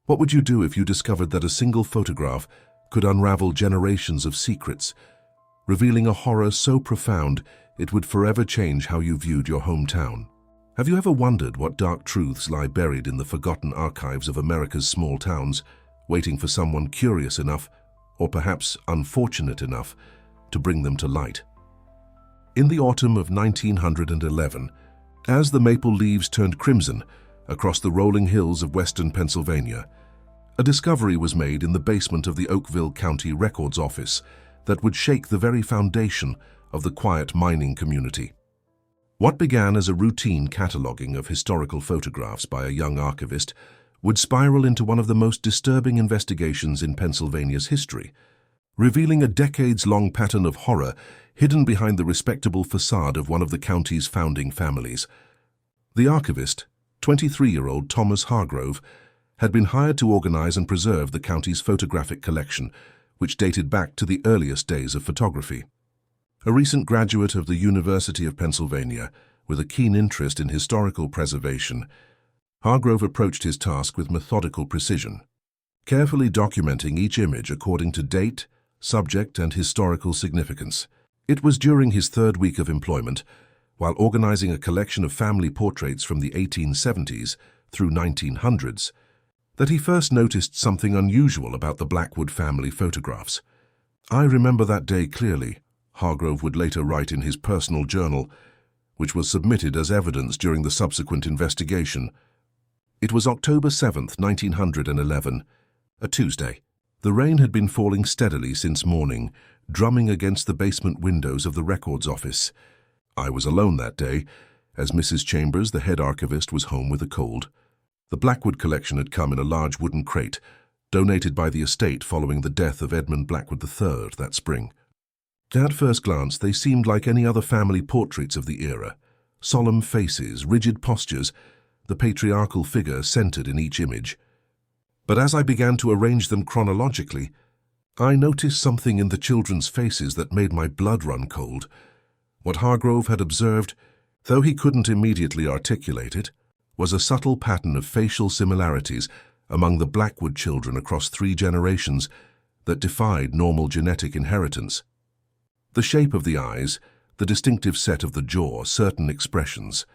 What would you do if you discovered that a single photograph could unravel generations of secrets, revealing a horror so profound it would forever change how you viewed your hometown? Have you ever wondered what dark truths lie buried in the forgotten archives of America's small towns, waiting for someone curious enough, or perhaps unfortunate enough, to bring them to light? In the autumn of 1911, as the maple leaves turned crimson across the rolling hills of western Pennsylvania, a discovery was made in the basement of the Oakville County Records Office that would shake the very foundation of the quiet mining community. What began as a routine cataloging of historical photographs by a young archivist would spiral into one of the most disturbing investigations in Pennsylvania's history, revealing a decades-long pattern of horror hidden behind the respectable facade of one of the county's founding families. The archivist, 23-year-old Thomas Hargrove, had been hired to organize and preserve the county's photographic collection, which dated back to the earliest days of photography. A recent graduate of the University of Pennsylvania, with a keen interest in historical preservation, Hargrove approached his task with methodical precision, carefully documenting each image according to date, subject, and historical significance. It was during his third week of employment, while organizing a collection of family portraits from the 1870s through 1900s, that he first noticed something unusual about the Blackwood family photographs. "I remember that day clearly," Hargrove would later write in his personal journal, which was submitted as evidence during the subsequent investigation. It was October 7th, 1911, a Tuesday. The rain had been falling steadily since morning, drumming against the basement windows of the records office. I was alone that day, as Mrs. Chambers, the head archivist, was home with a cold. The Blackwood collection had come in a large wooden crate, donated by the estate following the death of Edmund Blackwood III that spring. At first glance, they seemed like any other family portraits of the era. Solemn faces, rigid postures, the patriarchal figure centered in each image. But as I began to arrange them chronologically, I noticed something in the children's faces that made my blood run cold. What Hargrove had observed, though he couldn't immediately articulate it, was a subtle pattern of facial similarities among the Blackwood children across 3 generations that defied normal genetic inheritance. The shape of the eyes, the distinctive set of the jaw, certain expressions.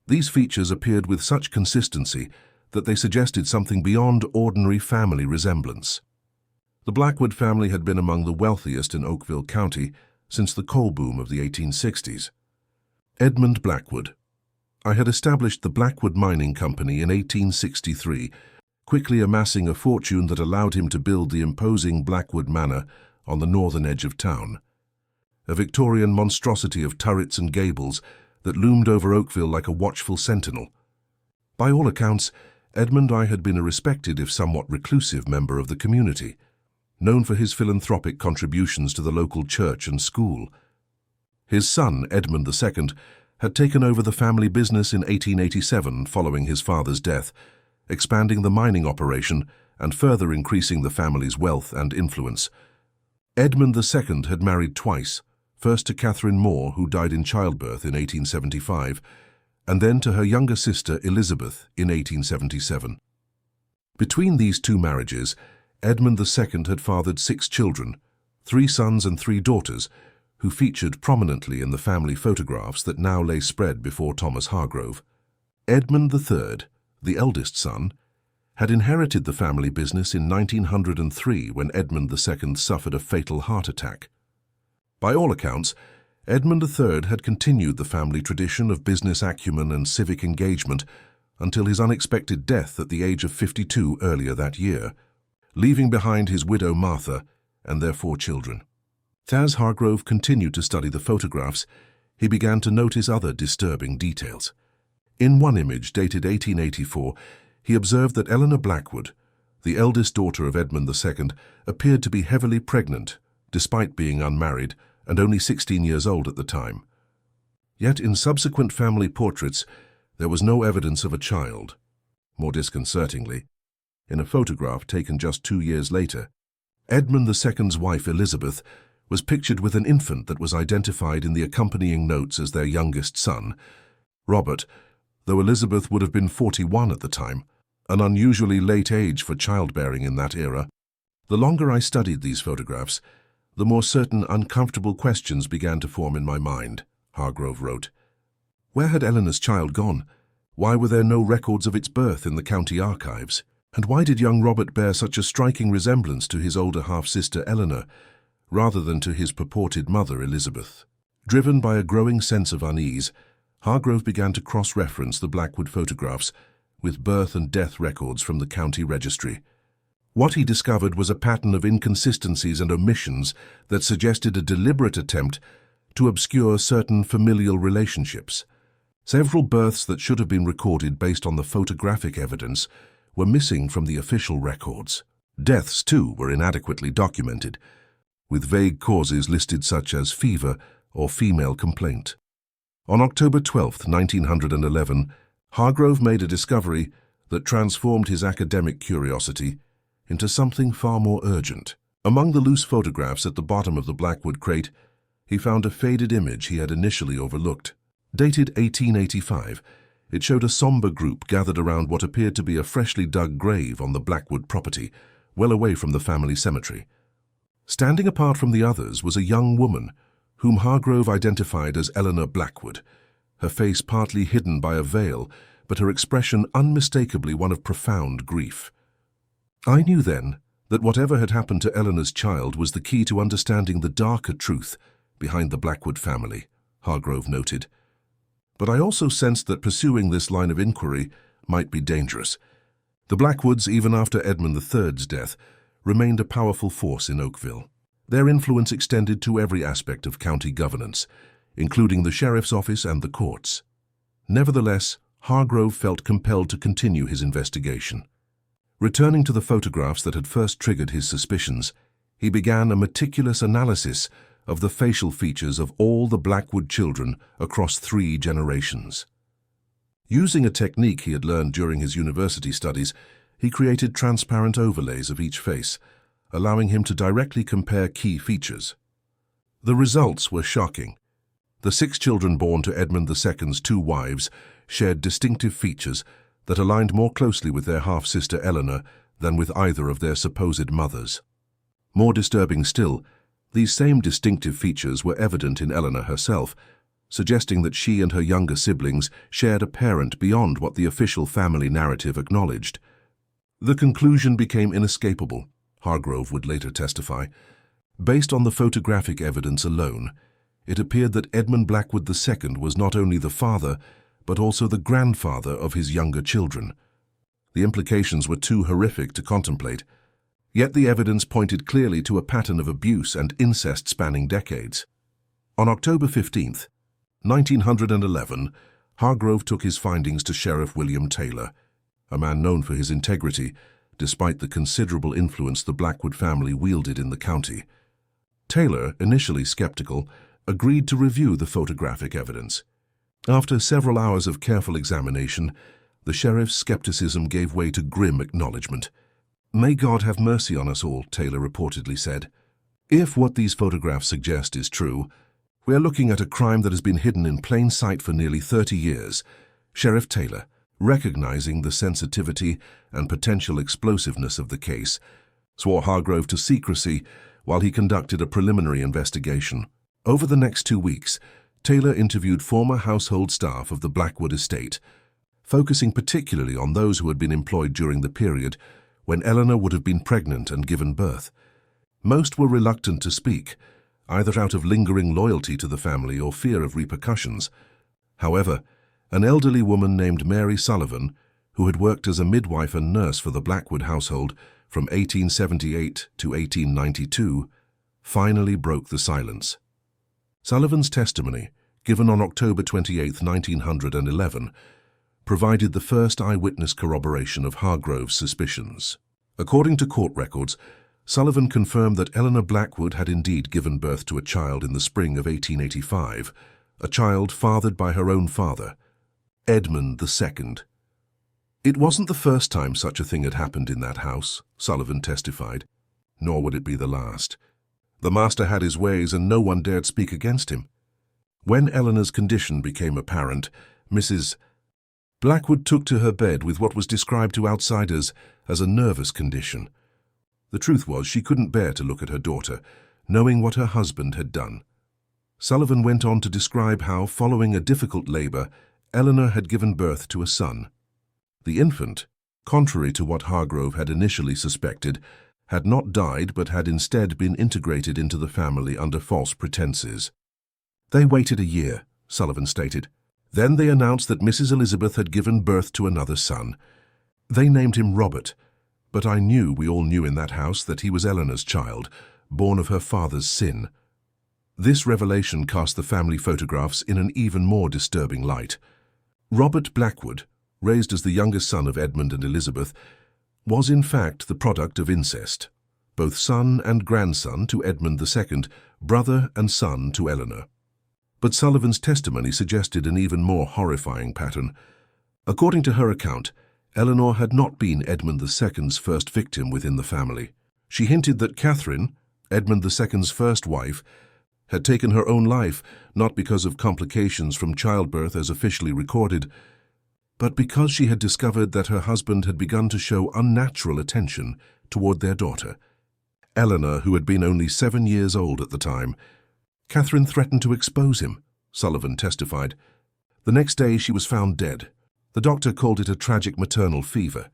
These features appeared with such consistency that they suggested something beyond ordinary family resemblance. The Blackwood family had been among the wealthiest in Oakville County since the coal boom of the 1860s. Edmund Blackwood. I had established the Blackwood Mining Company in 1863, quickly amassing a fortune that allowed him to build the imposing Blackwood Manor on the northern edge of town, a Victorian monstrosity of turrets and gables that loomed over Oakville like a watchful sentinel. By all accounts, Edmund I had been a respected, if somewhat reclusive, member of the community, known for his philanthropic contributions to the local church and school. His son, Edmund II, had taken over the family business in 1887 following his father's death, expanding the mining operation and further increasing the family's wealth and influence. Edmund II had married twice, first to Catherine Moore, who died in childbirth in 1875, and then to her younger sister Elizabeth in 1877. Between these 2 marriages, Edmund II had fathered 6 children, 3 sons and 3 daughters, who featured prominently in the family photographs that now lay spread before Thomas Hargrove. Edmund III, the eldest son, had inherited the family business in 1903 when Edmund II suffered a fatal heart attack. By all accounts, Edmund III had continued the family tradition of business acumen and civic engagement until his unexpected death at the age of 52 earlier that year, leaving behind his widow Martha and their 4 children. As Hargrove continued to study the photographs, he began to notice other disturbing details. In one image, dated 1884, he observed that Eleanor Blackwood, the eldest daughter of Edmund II, appeared to be heavily pregnant, despite being unmarried and only 16 years old at the time. Yet in subsequent family portraits, there was no evidence of a child. More disconcertingly, in a photograph taken just 2 years later, Edmund II's wife Elizabeth was pictured with an infant that was identified in the accompanying notes as their youngest son, Robert, though Elizabeth would have been 41 at the time. an unusually late age for childbearing in that era. The longer I studied these photographs, the more certain uncomfortable questions began to form in my mind, Hargrove wrote. Where had Eleanor's child gone? Why were there no records of its birth in the county archives? And why did young Robert bear such a striking resemblance to his older half-sister Eleanor, rather than to his purported mother Elizabeth? Driven by a growing sense of unease, Hargrove began to cross-reference the Blackwood photographs with birth and death records from the county registry. What he discovered was a pattern of inconsistencies and omissions that suggested a deliberate attempt to obscure certain familial relationships. Several births that should have been recorded based on the photographic evidence were missing from the official records. Deaths, too, were inadequately documented, with vague causes listed such as fever or female complaint. On October 12, 1911, Hargrove made a discovery that transformed his academic curiosity into something far more urgent. Among the loose photographs at the bottom of the Blackwood crate, he found a faded image he had initially overlooked. Dated 1885, it showed a somber group gathered around what appeared to be a freshly dug grave on the Blackwood property, well away from the family cemetery. Standing apart from the others was a young woman, whom Hargrove identified as Eleanor Blackwood, her face partly hidden by a veil, but her expression unmistakably one of profound grief. I knew then that whatever had happened to Eleanor's child was the key to understanding the darker truth behind the Blackwood family, Hargrove noted. But I also sensed that pursuing this line of inquiry might be dangerous. The Blackwoods, even after Edmund III's death, remained a powerful force in Oakville. Their influence extended to every aspect of county governance, including the sheriff's office and the courts. Nevertheless, Hargrove felt compelled to continue his investigation. Returning to the photographs that had first triggered his suspicions, he began a meticulous analysis of the facial features of all the Blackwood children across 3 generations. Using a technique he had learned during his university studies, he created transparent overlays of each face, allowing him to directly compare key features. The results were shocking. The 6 children born to Edmund II's 2 wives shared distinctive features that aligned more closely with their half-sister Eleanor than with either of their supposed mothers. More disturbing still, these same distinctive features were evident in Eleanor herself, suggesting that she and her younger siblings shared a parent beyond what the official family narrative acknowledged. The conclusion became inescapable, Hargrove would later testify. Based on the photographic evidence alone, it appeared that Edmund Blackwood II was not only the father, but also the grandfather of his younger children. The implications were too horrific to contemplate, yet the evidence pointed clearly to a pattern of abuse and incest spanning decades. On October 15, 1911, Hargrove took his findings to Sheriff William Taylor, a man known for his integrity, despite the considerable influence the Blackwood family wielded in the county. Taylor, initially skeptical, agreed to review the photographic evidence. After several hours of careful examination, the sheriff's skepticism gave way to grim acknowledgement. "May God have mercy on us all," Taylor reportedly said. "If what these photographs suggest is true, we are looking at a crime that has been hidden in plain sight for nearly 30 years. Sheriff Taylor, recognizing the sensitivity and potential explosiveness of the case, swore Hargrove to secrecy while he conducted a preliminary investigation. Over the next 2 weeks, Taylor interviewed former household staff of the Blackwood estate, focusing particularly on those who had been employed during the period when Eleanor would have been pregnant and given birth. Most were reluctant to speak, either out of lingering loyalty to the family or fear of repercussions. However, an elderly woman named Mary Sullivan, who had worked as a midwife and nurse for the Blackwood household from 1878 to 1892, finally broke the silence. Sullivan's testimony, given on October 28, 1911, provided the first eyewitness corroboration of Hargrove's suspicions. According to court records, Sullivan confirmed that Eleanor Blackwood had indeed given birth to a child in the spring of 1885, a child fathered by her own father, Edmund II. It wasn't the first time such a thing had happened in that house, Sullivan testified, nor would it be the last. The master had his ways and no one dared speak against him. When Eleanor's condition became apparent, Mrs. Blackwood took to her bed with what was described to outsiders as a nervous condition. The truth was she couldn't bear to look at her daughter, knowing what her husband had done. Sullivan went on to describe how, following a difficult labor, Eleanor had given birth to a son. The infant, contrary to what Hargrove had initially suspected, had not died but had instead been integrated into the family under false pretenses. They waited a year, Sullivan stated. Then they announced that Mrs. Elizabeth had given birth to another son. They named him Robert, but we all knew in that house that he was Eleanor's child, born of her father's sin. This revelation cast the family photographs in an even more disturbing light. Robert Blackwood, raised as the youngest son of Edmund and Elizabeth, was in fact the product of incest, both son and grandson to Edmund II, brother and son to Eleanor. But Sullivan's testimony suggested an even more horrifying pattern. According to her account, Eleanor had not been Edmund II's first victim within the family. She hinted that Catherine, Edmund II's first wife, had taken her own life not because of complications from childbirth as officially recorded, but because she had discovered that her husband had begun to show unnatural attention toward their daughter, Eleanor, who had been only 7 years old at the time. Catherine threatened to expose him, Sullivan testified. The next day she was found dead. The doctor called it a tragic maternal fever,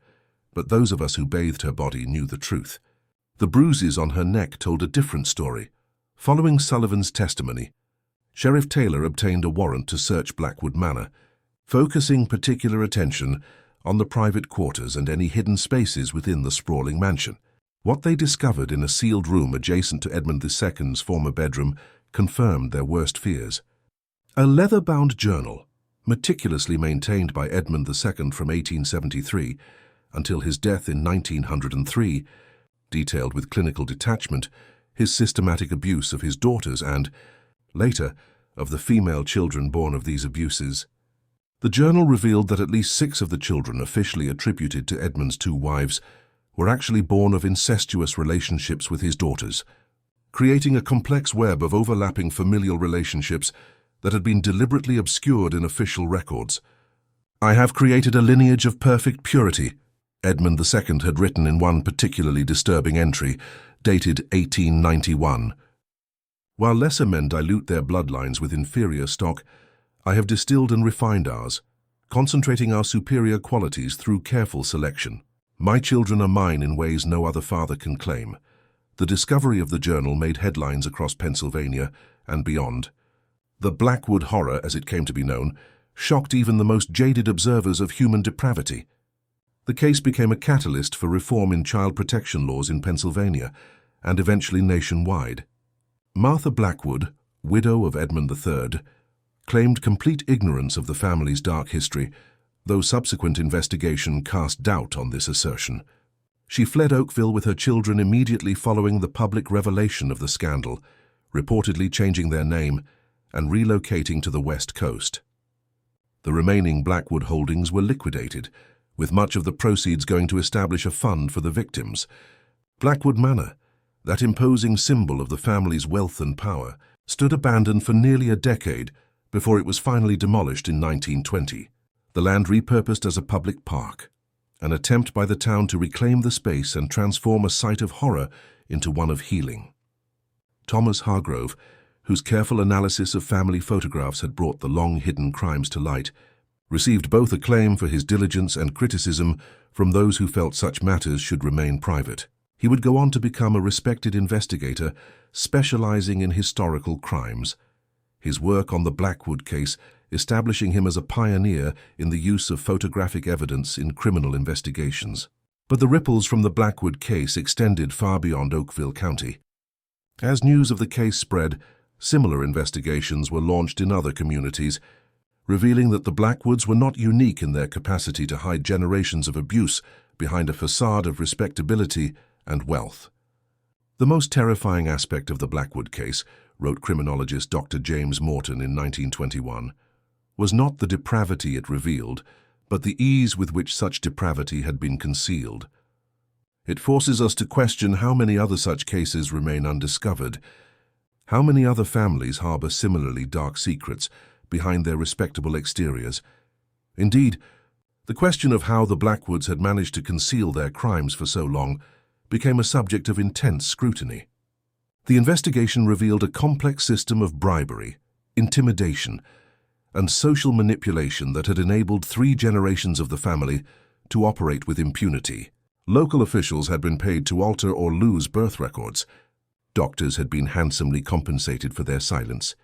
but those of us who bathed her body knew the truth. The bruises on her neck told a different story. Following Sullivan's testimony, Sheriff Taylor obtained a warrant to search Blackwood Manor, focusing particular attention on the private quarters and any hidden spaces within the sprawling mansion. What they discovered in a sealed room adjacent to Edmund II's former bedroom confirmed their worst fears. A leather-bound journal, meticulously maintained by Edmund II from 1873 until his death in 1903, detailed with clinical detachment his systematic abuse of his daughters and, later, of the female children born of these abuses. The journal revealed that at least 6 of the children officially attributed to Edmund's 2 wives were actually born of incestuous relationships with his daughters, creating a complex web of overlapping familial relationships that had been deliberately obscured in official records. "I have created a lineage of perfect purity," Edmund II had written in one particularly disturbing entry, dated 1891. "While lesser men dilute their bloodlines with inferior stock, I have distilled and refined ours, concentrating our superior qualities through careful selection. My children are mine in ways no other father can claim." The discovery of the journal made headlines across Pennsylvania and beyond. The Blackwood Horror, as it came to be known, shocked even the most jaded observers of human depravity. The case became a catalyst for reform in child protection laws in Pennsylvania and eventually nationwide. Martha Blackwood, widow of Edmund III, claimed complete ignorance of the family's dark history, though subsequent investigation cast doubt on this assertion. She fled Oakville with her children immediately following the public revelation of the scandal, reportedly changing their name and relocating to the West Coast. The remaining Blackwood holdings were liquidated, with much of the proceeds going to establish a fund for the victims. Blackwood Manor, that imposing symbol of the family's wealth and power, stood abandoned for nearly a decade before it was finally demolished in 1920. The land repurposed as a public park, an attempt by the town to reclaim the space and transform a site of horror into one of healing. Thomas Hargrove, whose careful analysis of family photographs had brought the long-hidden crimes to light, received both acclaim for his diligence and criticism from those who felt such matters should remain private. He would go on to become a respected investigator specializing in historical crimes, his work on the Blackwood case establishing him as a pioneer in the use of photographic evidence in criminal investigations. But the ripples from the Blackwood case extended far beyond Oakville County. As news of the case spread, similar investigations were launched in other communities, revealing that the Blackwoods were not unique in their capacity to hide generations of abuse behind a facade of respectability and wealth. The most terrifying aspect of the Blackwood case, wrote criminologist Dr. James Morton in 1921, was not the depravity it revealed, but the ease with which such depravity had been concealed. It forces us to question how many other such cases remain undiscovered, how many other families harbor similarly dark secrets behind their respectable exteriors. Indeed, The question of how the Blackwoods had managed to conceal their crimes for so long became a subject of intense scrutiny. The investigation revealed a complex system of bribery, intimidation, and social manipulation that had enabled 3 generations of the family to operate with impunity. Local officials had been paid to alter or lose birth records. Doctors had been handsomely compensated for their silence.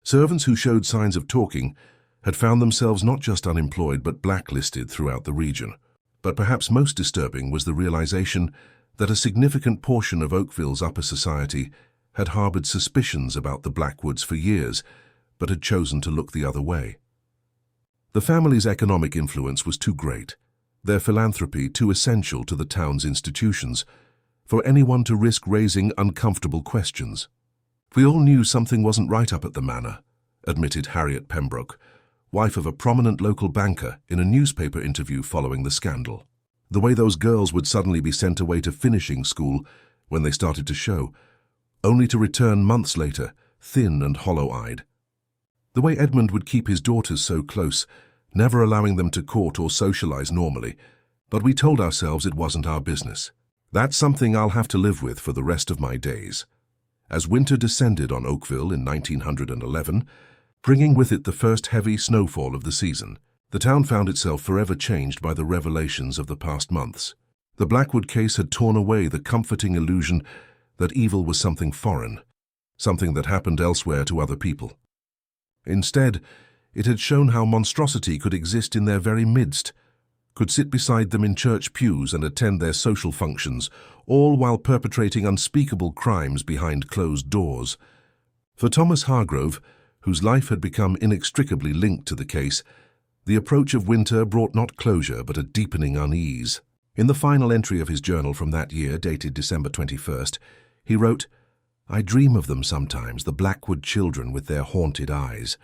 Servants who showed signs of talking had found themselves not just unemployed but blacklisted throughout the region. But perhaps most disturbing was the realization that a significant portion of Oakville's upper society had harbored suspicions about the Blackwoods for years, but had chosen to look the other way. The family's economic influence was too great, their philanthropy too essential to the town's institutions, for anyone to risk raising uncomfortable questions. "We all knew something wasn't right up at the manor," admitted Harriet Pembroke, wife of a prominent local banker, in a newspaper interview following the scandal. "The way those girls would suddenly be sent away to finishing school when they started to show, only to return months later, thin and hollow-eyed. The way Edmund would keep his daughters so close, never allowing them to court or socialize normally, but we told ourselves it wasn't our business. That's something I'll have to live with for the rest of my days." As winter descended on Oakville in 1911, bringing with it the first heavy snowfall of the season, the town found itself forever changed by the revelations of the past months. The Blackwood case had torn away the comforting illusion that evil was something foreign, something that happened elsewhere to other people. Instead, it had shown how monstrosity could exist in their very midst, could sit beside them in church pews and attend their social functions, all while perpetrating unspeakable crimes behind closed doors. For Thomas Hargrove, whose life had become inextricably linked to the case, the approach of winter brought not closure but a deepening unease. In the final entry of his journal from that year, dated December 21st, he wrote, "I dream of them sometimes, the Blackwood children with their haunted eyes.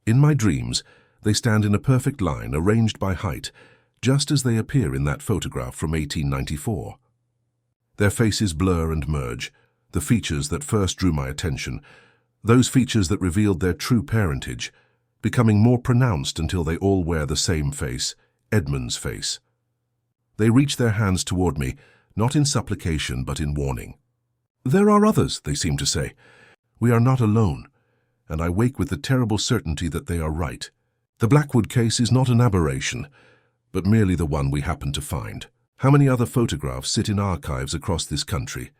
In my dreams, they stand in a perfect line, arranged by height, just as they appear in that photograph from 1894. Their faces blur and merge, the features that first drew my attention, those features that revealed their true parentage, becoming more pronounced until they all wear the same face, Edmund's face. They reach their hands toward me, not in supplication but in warning. There are others, they seem to say. We are not alone, and I wake with the terrible certainty that they are right. The Blackwood case is not an aberration, but merely the one we happen to find. How many other photographs sit in archives across this country,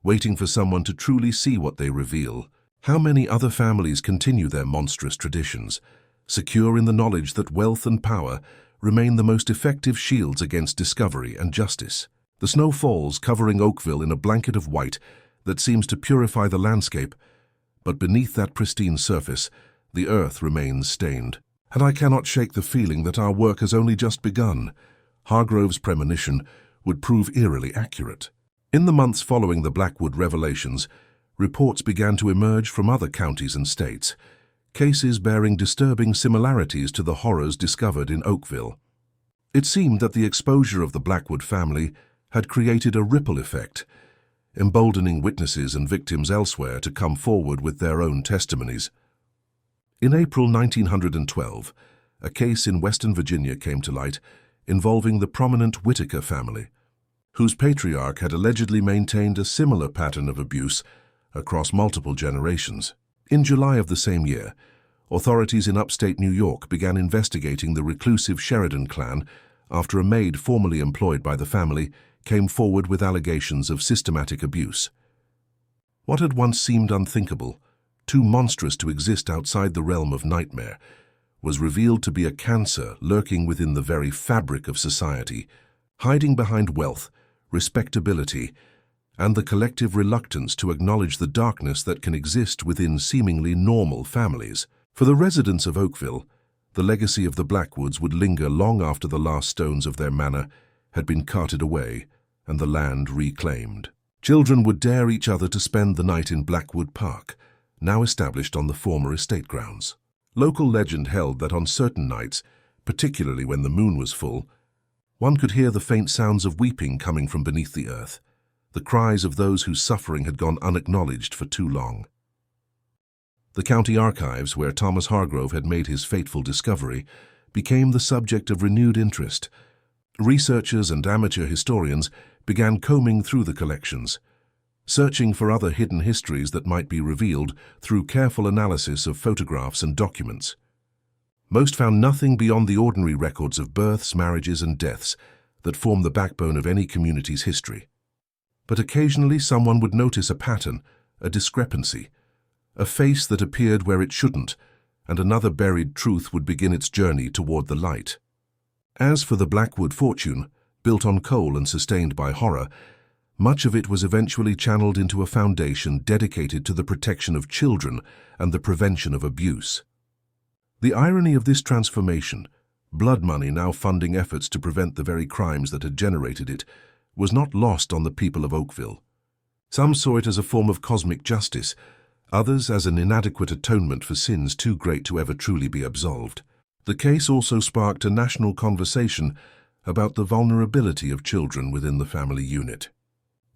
waiting for someone to truly see what they reveal? How many other families continue their monstrous traditions, secure in the knowledge that wealth and power remain the most effective shields against discovery and justice? The snow falls, covering Oakville in a blanket of white that seems to purify the landscape, but beneath that pristine surface, the earth remains stained. And I cannot shake the feeling that our work has only just begun. Hargrove's premonition would prove eerily accurate. In the months following the Blackwood revelations, reports began to emerge from other counties and states, cases bearing disturbing similarities to the horrors discovered in Oakville. It seemed that the exposure of the Blackwood family had created a ripple effect, emboldening witnesses and victims elsewhere to come forward with their own testimonies. In April 1912, a case in Western Virginia came to light involving the prominent Whitaker family, whose patriarch had allegedly maintained a similar pattern of abuse across multiple generations. In July of the same year, authorities in upstate New York began investigating the reclusive Sheridan clan after a maid formerly employed by the family came forward with allegations of systematic abuse. What had once seemed unthinkable, too monstrous to exist outside the realm of nightmare, was revealed to be a cancer lurking within the very fabric of society, hiding behind wealth, respectability, and the collective reluctance to acknowledge the darkness that can exist within seemingly normal families. For the residents of Oakville, the legacy of the Blackwoods would linger long after the last stones of their manor had been carted away and the land reclaimed. Children would dare each other to spend the night in Blackwood Park, now established on the former estate grounds. Local legend held that on certain nights, particularly when the moon was full, one could hear the faint sounds of weeping coming from beneath the earth, the cries of those whose suffering had gone unacknowledged for too long. The county archives, where Thomas Hargrove had made his fateful discovery, became the subject of renewed interest. Researchers and amateur historians began combing through the collections, searching for other hidden histories that might be revealed through careful analysis of photographs and documents. Most found nothing beyond the ordinary records of births, marriages, and deaths that form the backbone of any community's history. But occasionally someone would notice a pattern, a discrepancy, a face that appeared where it shouldn't, and another buried truth would begin its journey toward the light. As for the Blackwood fortune, built on coal and sustained by horror, much of it was eventually channeled into a foundation dedicated to the protection of children and the prevention of abuse. The irony of this transformation, blood money now funding efforts to prevent the very crimes that had generated it, was not lost on the people of Oakville. Some saw it as a form of cosmic justice, others as an inadequate atonement for sins too great to ever truly be absolved. The case also sparked a national conversation about the vulnerability of children within the family unit,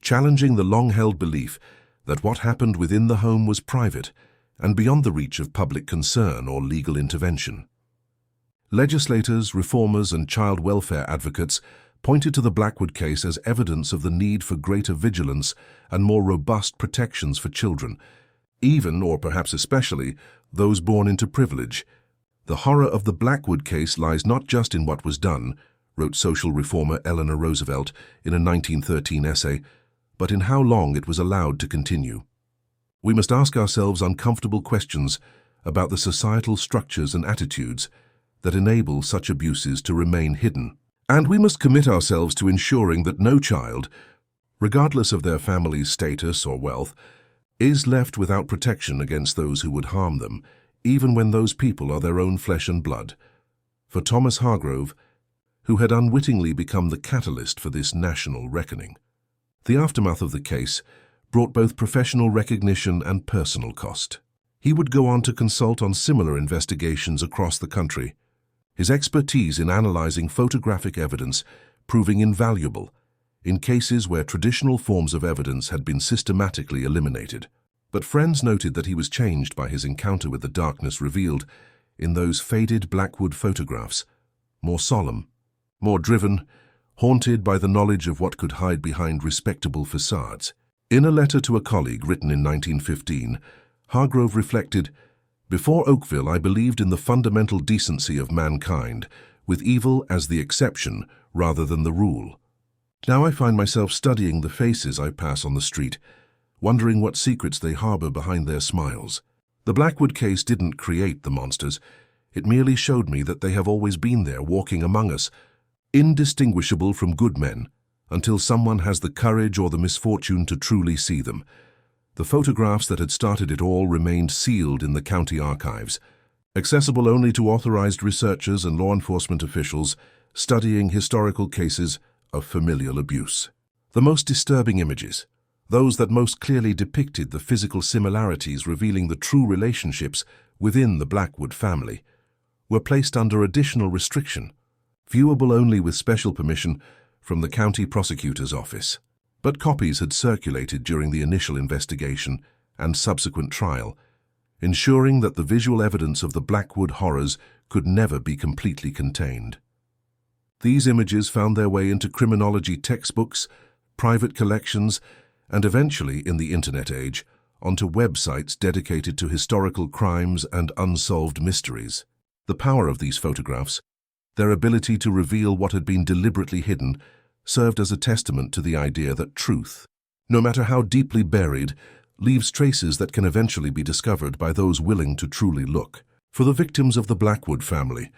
challenging the long-held belief that what happened within the home was private and beyond the reach of public concern or legal intervention. Legislators, reformers, and child welfare advocates pointed to the Blackwood case as evidence of the need for greater vigilance and more robust protections for children, even, or perhaps especially, those born into privilege. The horror of the Blackwood case lies not just in what was done, wrote social reformer Eleanor Roosevelt in a 1913 essay, but in how long it was allowed to continue. We must ask ourselves uncomfortable questions about the societal structures and attitudes that enable such abuses to remain hidden. And we must commit ourselves to ensuring that no child, regardless of their family's status or wealth, is left without protection against those who would harm them, even when those people are their own flesh and blood. For Thomas Hargrove, who had unwittingly become the catalyst for this national reckoning. The aftermath of the case brought both professional recognition and personal cost. He would go on to consult on similar investigations across the country, his expertise in analyzing photographic evidence proving invaluable in cases where traditional forms of evidence had been systematically eliminated. But friends noted that he was changed by his encounter with the darkness revealed in those faded Blackwood photographs, more solemn, more driven, haunted by the knowledge of what could hide behind respectable facades. In a letter to a colleague written in 1915, Hargrove reflected, "Before Oakville, I believed in the fundamental decency of mankind, with evil as the exception rather than the rule. Now I find myself studying the faces I pass on the street, wondering what secrets they harbor behind their smiles. The Blackwood case didn't create the monsters. It merely showed me that they have always been there, walking among us, indistinguishable from good men, until someone has the courage or the misfortune to truly see them." The photographs that had started it all remained sealed in the county archives, accessible only to authorized researchers and law enforcement officials studying historical cases of familial abuse. The most disturbing images, those that most clearly depicted the physical similarities revealing the true relationships within the Blackwood family, were placed under additional restriction, viewable only with special permission from the county prosecutor's office. But copies had circulated during the initial investigation and subsequent trial, ensuring that the visual evidence of the Blackwood horrors could never be completely contained. These images found their way into criminology textbooks, private collections, and eventually, in the internet age, onto websites dedicated to historical crimes and unsolved mysteries. The power of these photographs, their ability to reveal what had been deliberately hidden, served as a testament to the idea that truth, no matter how deeply buried, leaves traces that can eventually be discovered by those willing to truly look. For the victims of the Blackwood family,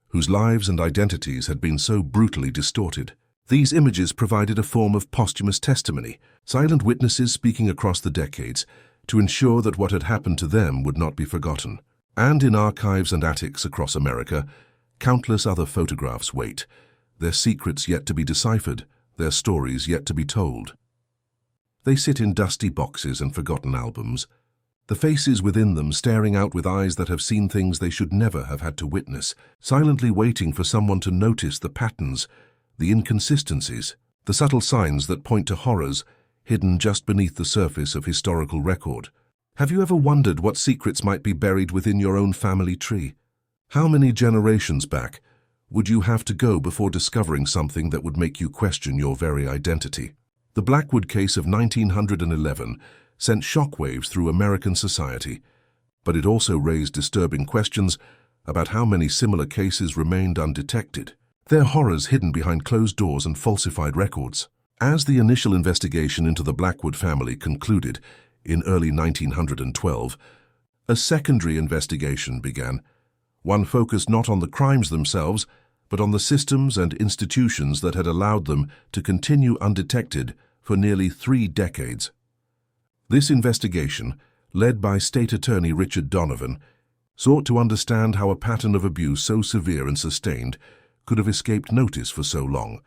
whose lives and identities had been so brutally distorted, these images provided a form of posthumous testimony, silent witnesses speaking across the decades to ensure that what had happened to them would not be forgotten. And in archives and attics across America, countless other photographs wait, their secrets yet to be deciphered, their stories yet to be told. They sit in dusty boxes and forgotten albums, the faces within them staring out with eyes that have seen things they should never have had to witness, silently waiting for someone to notice the patterns, the inconsistencies, the subtle signs that point to horrors hidden just beneath the surface of historical record. Have you ever wondered what secrets might be buried within your own family tree? How many generations back would you have to go before discovering something that would make you question your very identity? The Blackwood case of 1911 sent shockwaves through American society, but it also raised disturbing questions about how many similar cases remained undetected, their horrors hidden behind closed doors and falsified records. As the initial investigation into the Blackwood family concluded in early 1912, a secondary investigation began, one focused not on the crimes themselves, but on the systems and institutions that had allowed them to continue undetected for nearly 3 decades. This investigation, led by State Attorney Richard Donovan, sought to understand how a pattern of abuse so severe and sustained could have escaped notice for so long,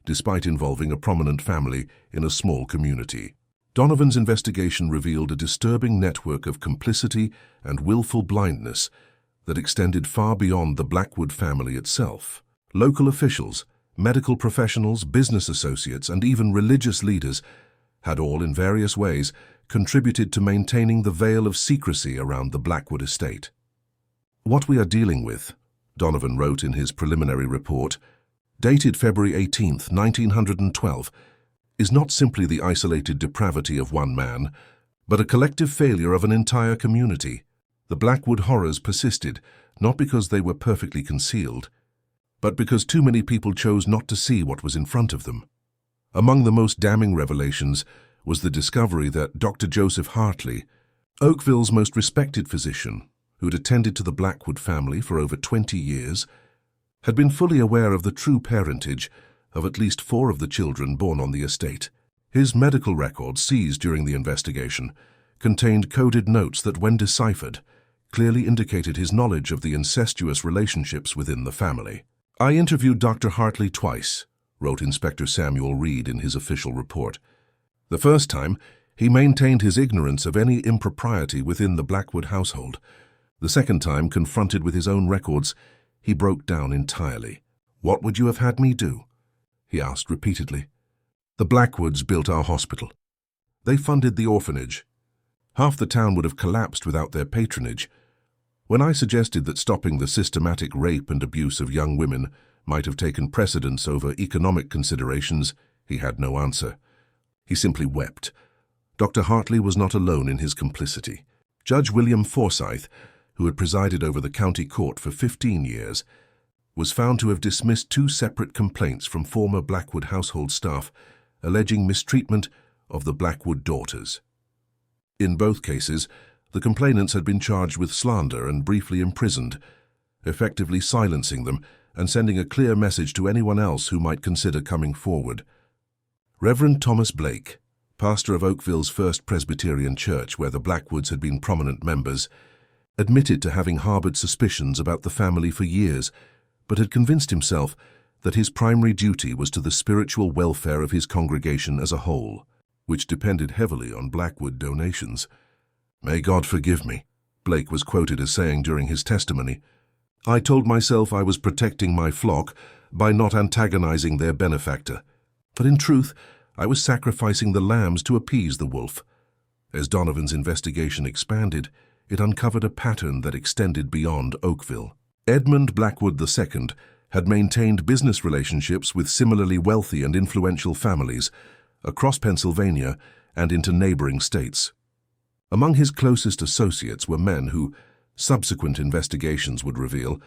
despite involving a prominent family in a small community. Donovan's investigation revealed a disturbing network of complicity and willful blindness that extended far beyond the Blackwood family itself. Local officials, medical professionals, business associates, and even religious leaders had all, in various ways, contributed to maintaining the veil of secrecy around the Blackwood estate. What we are dealing with, Donovan wrote in his preliminary report, dated February 18, 1912, is not simply the isolated depravity of one man, but a collective failure of an entire community. The Blackwood horrors persisted, not because they were perfectly concealed, but because too many people chose not to see what was in front of them. Among the most damning revelations was the discovery that Dr. Joseph Hartley, Oakville's most respected physician, who'd attended to the Blackwood family for over 20 years, had been fully aware of the true parentage of at least 4 of the children born on the estate. His medical records, seized during the investigation, contained coded notes that, when deciphered, clearly indicated his knowledge of the incestuous relationships within the family. "I interviewed Dr. Hartley twice," wrote Inspector Samuel Reed in his official report. "The first time, he maintained his ignorance of any impropriety within the Blackwood household. The second time, confronted with his own records, he broke down entirely. 'What would you have had me do?' he asked repeatedly. 'The Blackwoods built our hospital. They funded the orphanage. Half the town would have collapsed without their patronage. When I suggested that stopping the systematic rape and abuse of young women might have taken precedence over economic considerations, he had no answer. He simply wept. Dr. Hartley was not alone in his complicity. Judge William Forsyth, who had presided over the county court for 15 years, was found to have dismissed 2 separate complaints from former Blackwood household staff alleging mistreatment of the Blackwood daughters. In both cases, the complainants had been charged with slander and briefly imprisoned, effectively silencing them and sending a clear message to anyone else who might consider coming forward. Reverend Thomas Blake, pastor of Oakville's First Presbyterian Church, where the Blackwoods had been prominent members, admitted to having harbored suspicions about the family for years, but had convinced himself that his primary duty was to the spiritual welfare of his congregation as a whole, which depended heavily on Blackwood donations. "May God forgive me," Blake was quoted as saying during his testimony. "I told myself I was protecting my flock by not antagonizing their benefactor, but in truth, I was sacrificing the lambs to appease the wolf." As Donovan's investigation expanded, it uncovered a pattern that extended beyond Oakville. Edmund Blackwood II had maintained business relationships with similarly wealthy and influential families across Pennsylvania and into neighboring states. Among his closest associates were men who, subsequent investigations would reveal,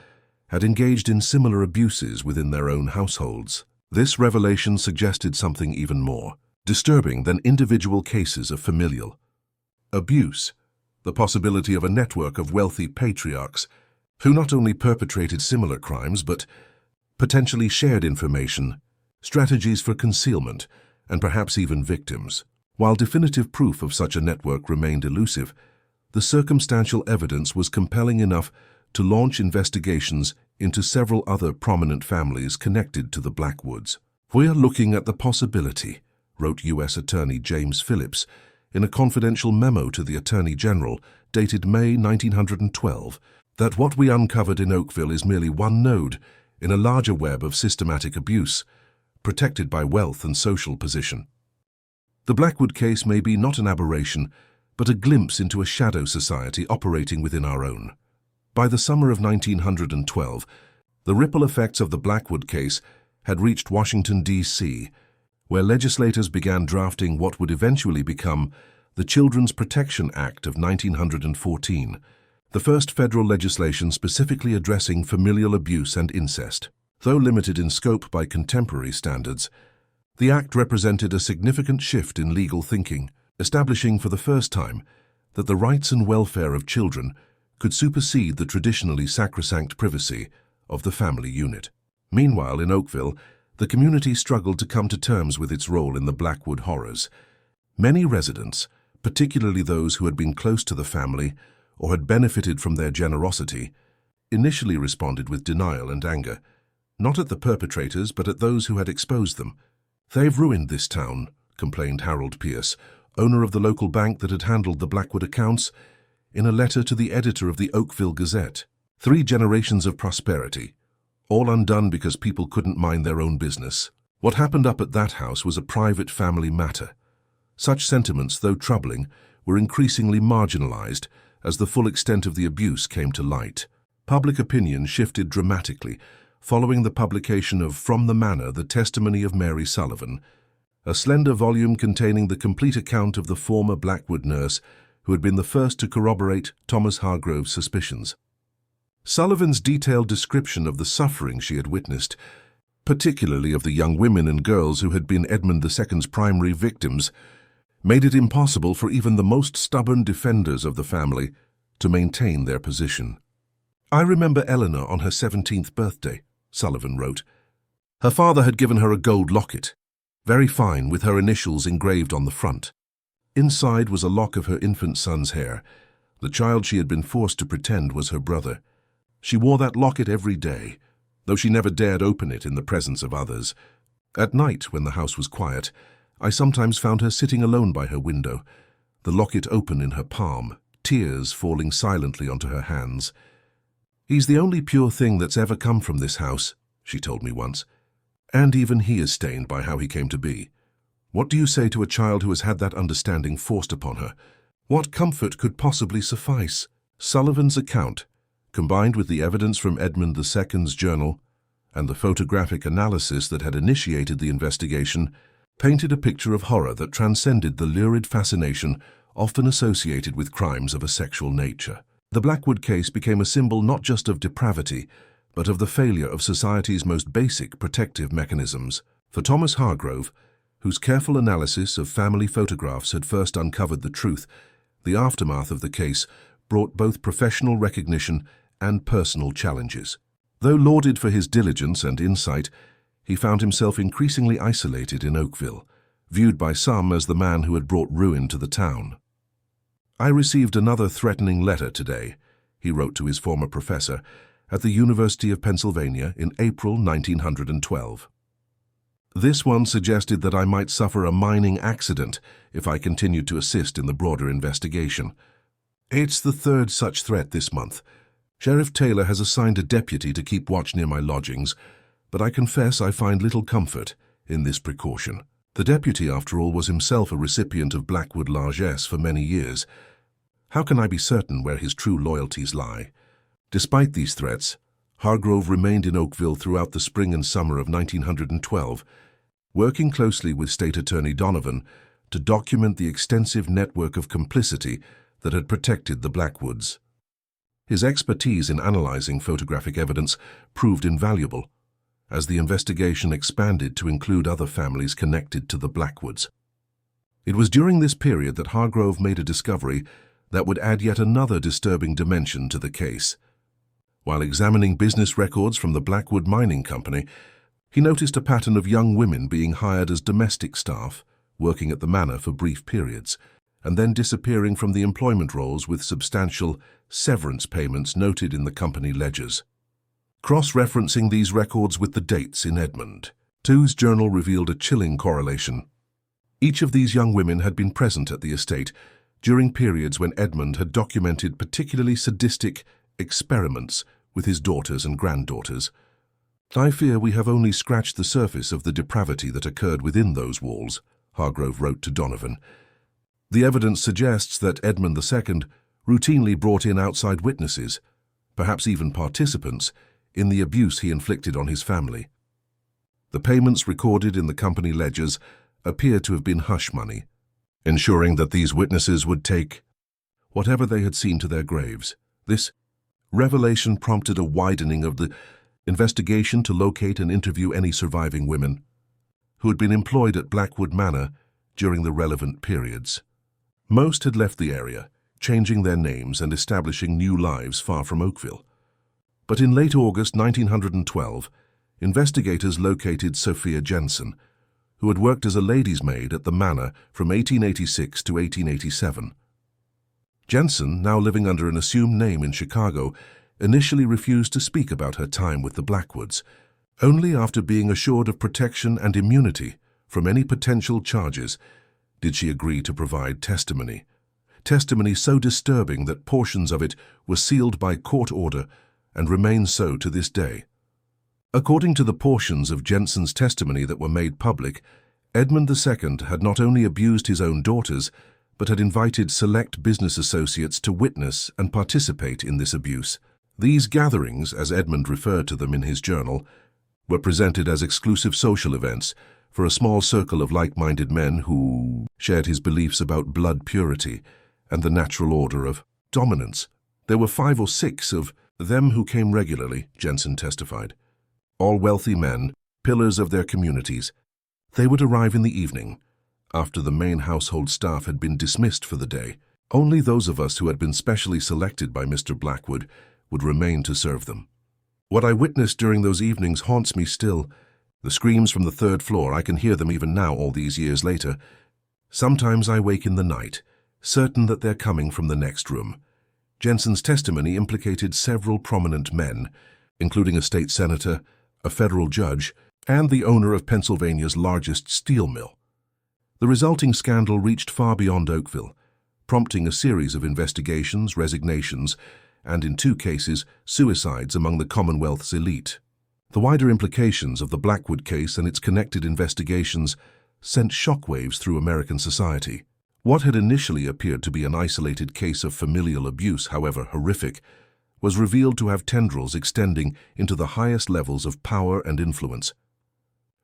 had engaged in similar abuses within their own households. This revelation suggested something even more disturbing than individual cases of familial abuse, the possibility of a network of wealthy patriarchs who not only perpetrated similar crimes but potentially shared information, strategies for concealment, and perhaps even victims. While definitive proof of such a network remained elusive, the circumstantial evidence was compelling enough to launch investigations into several other prominent families connected to the Blackwoods. "We are looking at the possibility," wrote U.S. Attorney James Phillips in a confidential memo to the Attorney General dated May 1912, "that what we uncovered in Oakville is merely one node in a larger web of systematic abuse, protected by wealth and social position. The Blackwood case may be not an aberration, but a glimpse into a shadow society operating within our own." By the summer of 1912, The ripple effects of the Blackwood case had reached Washington, D.C., where legislators began drafting what would eventually become the Children's Protection Act of 1914, the first federal legislation specifically addressing familial abuse and incest. Though limited in scope by contemporary standards, the act represented a significant shift in legal thinking, establishing for the first time that the rights and welfare of children could supersede the traditionally sacrosanct privacy of the family unit. Meanwhile, in Oakville, the community struggled to come to terms with its role in the Blackwood horrors. Many residents, particularly those who had been close to the family or had benefited from their generosity, initially responded with denial and anger, not at the perpetrators but at those who had exposed them. "They've ruined this town," complained Harold Pierce, owner of the local bank that had handled the Blackwood accounts, in a letter to the editor of the Oakville Gazette. 3 generations of prosperity, all undone because people couldn't mind their own business. What happened up at that house was a private family matter. Such sentiments, though troubling, were increasingly marginalized as the full extent of the abuse came to light. Public opinion shifted dramatically following the publication of From the Manor, the Testimony of Mary Sullivan, a slender volume containing the complete account of the former Blackwood nurse who had been the first to corroborate Thomas Hargrove's suspicions. Sullivan's detailed description of the suffering she had witnessed, particularly of the young women and girls who had been Edmund II's primary victims, made it impossible for even the most stubborn defenders of the family to maintain their position. "I remember Eleanor on her 17th birthday," Sullivan wrote. "Her father had given her a gold locket, very fine, with her initials engraved on the front. Inside was a lock of her infant son's hair. The child she had been forced to pretend was her brother. She wore that locket every day, though she never dared open it in the presence of others. At night, when the house was quiet, I sometimes found her sitting alone by her window, the locket open in her palm, tears falling silently onto her hands. He's the only pure thing that's ever come from this house," she told me once, "and even he is stained by how he came to be. What do you say to a child who has had that understanding forced upon her? What comfort could possibly suffice?" Sullivan's account, combined with the evidence from Edmund II's journal and the photographic analysis that had initiated the investigation, painted a picture of horror that transcended the lurid fascination often associated with crimes of a sexual nature. The Blackwood case became a symbol not just of depravity, but of the failure of society's most basic protective mechanisms. For Thomas Hargrove, whose careful analysis of family photographs had first uncovered the truth, the aftermath of the case brought both professional recognition and personal challenges. Though lauded for his diligence and insight, he found himself increasingly isolated in Oakville, viewed by some as the man who had brought ruin to the town. "I received another threatening letter today," he wrote to his former professor at the University of Pennsylvania in April 1912. "This one suggested that I might suffer a mining accident if I continued to assist in the broader investigation. It's the 3rd such threat this month. Sheriff Taylor has assigned a deputy to keep watch near my lodgings, but I confess I find little comfort in this precaution. The deputy, after all, was himself a recipient of Blackwood largesse for many years. How can I be certain where his true loyalties lie?" Despite these threats, Hargrove remained in Oakville throughout the spring and summer of 1912, working closely with State Attorney Donovan to document the extensive network of complicity that had protected the Blackwoods. His expertise in analyzing photographic evidence proved invaluable, as the investigation expanded to include other families connected to the Blackwoods. It was during this period that Hargrove made a discovery that would add yet another disturbing dimension to the case. While examining business records from the Blackwood Mining Company, he noticed a pattern of young women being hired as domestic staff, working at the manor for brief periods, and then disappearing from the employment rolls with substantial severance payments noted in the company ledgers. Cross-referencing these records with the dates in Edmund, II's journal revealed a chilling correlation. Each of these young women had been present at the estate during periods when Edmund had documented particularly sadistic experiments with his daughters and granddaughters. "I fear we have only scratched the surface of the depravity that occurred within those walls," Hargrove wrote to Donovan. "The evidence suggests that Edmund II routinely brought in outside witnesses, perhaps even participants, in the abuse he inflicted on his family. The payments recorded in the company ledgers appear to have been hush money, ensuring that these witnesses would take whatever they had seen to their graves. This revelation prompted a widening of the investigation to locate and interview any surviving women who had been employed at Blackwood Manor during the relevant periods. Most had left the area, changing their names and establishing new lives far from Oakville. But in late August 1912, investigators located Sophia Jensen, who had worked as a lady's maid at the manor from 1886 to 1887. Jensen, now living under an assumed name in Chicago, initially refused to speak about her time with the Blackwoods. Only after being assured of protection and immunity from any potential charges did she agree to provide testimony. Testimony so disturbing that portions of it were sealed by court order and remain so to this day. According to the portions of Jensen's testimony that were made public, Edmund II had not only abused his own daughters, but had invited select business associates to witness and participate in this abuse. These gatherings, as Edmund referred to them in his journal, were presented as exclusive social events for a small circle of like-minded men who shared his beliefs about blood purity and the natural order of dominance. There were 5 or 6 of them who came regularly, Jensen testified. All wealthy men, pillars of their communities. They would arrive in the evening, after the main household staff had been dismissed for the day. Only those of us who had been specially selected by Mr. Blackwood would remain to serve them. What I witnessed during those evenings haunts me still. The screams from the 3rd floor, I can hear them even now all these years later. Sometimes I wake in the night, certain that they're coming from the next room. Jensen's testimony implicated several prominent men, including a state senator, a federal judge, and the owner of Pennsylvania's largest steel mill. The resulting scandal reached far beyond Oakville, prompting a series of investigations, resignations, and in 2 cases, suicides among the Commonwealth's elite. The wider implications of the Blackwood case and its connected investigations sent shockwaves through American society. What had initially appeared to be an isolated case of familial abuse, however horrific, was revealed to have tendrils extending into the highest levels of power and influence.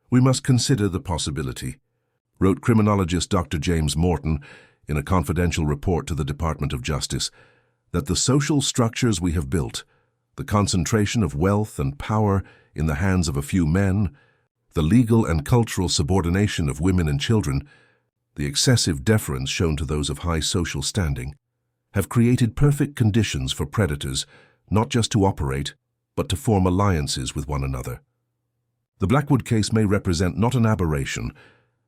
"We must consider the possibility," wrote criminologist Dr. James Morton in a confidential report to the Department of Justice, "that the social structures we have built, the concentration of wealth and power in the hands of a few men, the legal and cultural subordination of women and children, the excessive deference shown to those of high social standing, have created perfect conditions for predators not just to operate, but to form alliances with one another. The Blackwood case may represent not an aberration,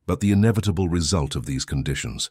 but the inevitable result of these conditions."